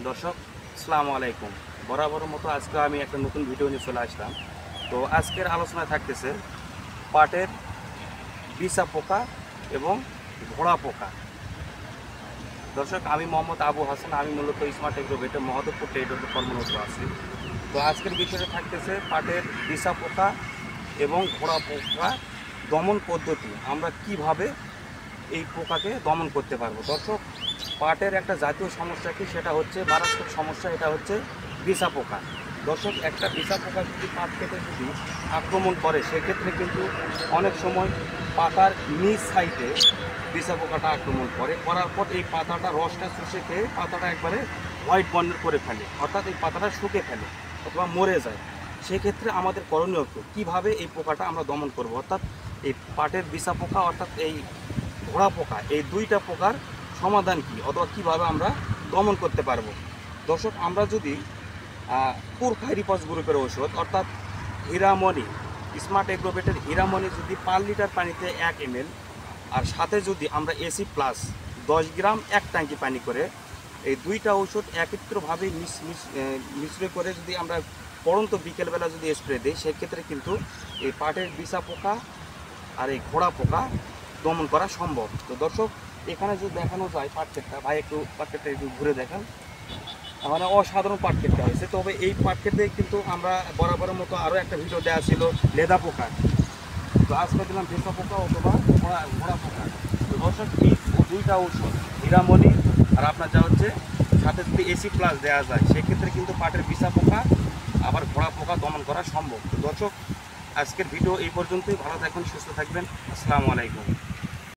দর্শক, আসসালামু আলাইকুম। বরাবর মতো আজকে আমি একটা নতুন ভিডিও নিয়ে চলে আসলাম। তো আজকের আলোচনায় থাকতেছে পাটের বিছা পোকা এবং ঘোড়া পোকা। দর্শক, আমি মোহাম্মদ আবু হাসান। আমি মূলত স্মার্ট এগ্রোভেটে মহাদেবপুর টেরিটরিতে কর্মরত আছি। তো আজকের বিষয়টা থাকতেছে পাটের বিছা পোকা এবং ঘোড়া পোকা দমন পদ্ধতি। আমরা কিভাবে এই পোকাকে দমন করতে পারবো। দর্শক, পাটের একটা জাতীয় সমস্যা কি, সেটা হচ্ছে মারাত্মক সমস্যা, এটা হচ্ছে বিছা পোকা। দর্শক, একটা বিছা পোকা যদি পাট খেতে যদি আক্রমণ করে, সেক্ষেত্রে কিন্তু অনেক সময় পাতার নিচ সাইডে বিছা পোকাটা আক্রমণ করার পর এই পাতাটা রসটা শুষে খেয়ে পাতাটা একবারে হোয়াইট বর্ণের করে ফেলে, অর্থাৎ এই পাতাটা শুকে ফেলে অথবা মরে যায়। সেক্ষেত্রে আমাদের করণীয় কীভাবে এই পোকাটা আমরা দমন করব, অর্থাৎ এই পাটের বিছা পোকা অর্থাৎ এই ঘোড়া পোকা, এই দুইটা পোকার সমাধান কি অথবা কীভাবে আমরা দমন করতে পারবো। দর্শক, আমরা যদি পুরফাইরিপস গ্রুপের ওষুধ অর্থাৎ হীরামণি, স্মার্ট এগ্রোভেটের হীরামণি যদি 5 লিটার পানিতে 1 ml আর সাথে যদি আমরা এসি প্লাস 10 গ্রাম 1 ট্যাঙ্কি পানি করে এই দুইটা ওষুধ একত্রভাবে মিশ্র করে যদি আমরা পড়ন্ত বিকেলবেলা যদি স্প্রে দিই, সেক্ষেত্রে কিন্তু এই পাটের বিছা পোকা আর এই ঘোড়া পোকা দমন করা সম্ভব। তো দর্শক, এখানে যদি দেখানো যায় পাটক্ষেতটা, ভাই একটু পাটক্ষেতটা একটু ঘুরে দেখেন। মানে অসাধারণ পাটক্ষেতটা হয়েছে। তবে এই পাটক্ষেতে কিন্তু আমরা বরাবরের মতো আরও একটা ভিডিও দেওয়া ছিল লেদা পোকা। তো আজকে দিলাম বিছা পোকা অথবা ঘোড়া পোকা। তো দর্শক, এই দুইটা ঔষধ হীরামণি আর আপনার যা হচ্ছে সাথে যদি এসি প্লাস দেওয়া যায়, সেক্ষেত্রে কিন্তু পাটের বিছা পোকা আবার ঘোড়া পোকা দমন করা সম্ভব। তো দর্শক, আজকের ভিডিও এই পর্যন্তই। ভালো থাকবেন, সুস্থ থাকবেন। আসসালামু আলাইকুম।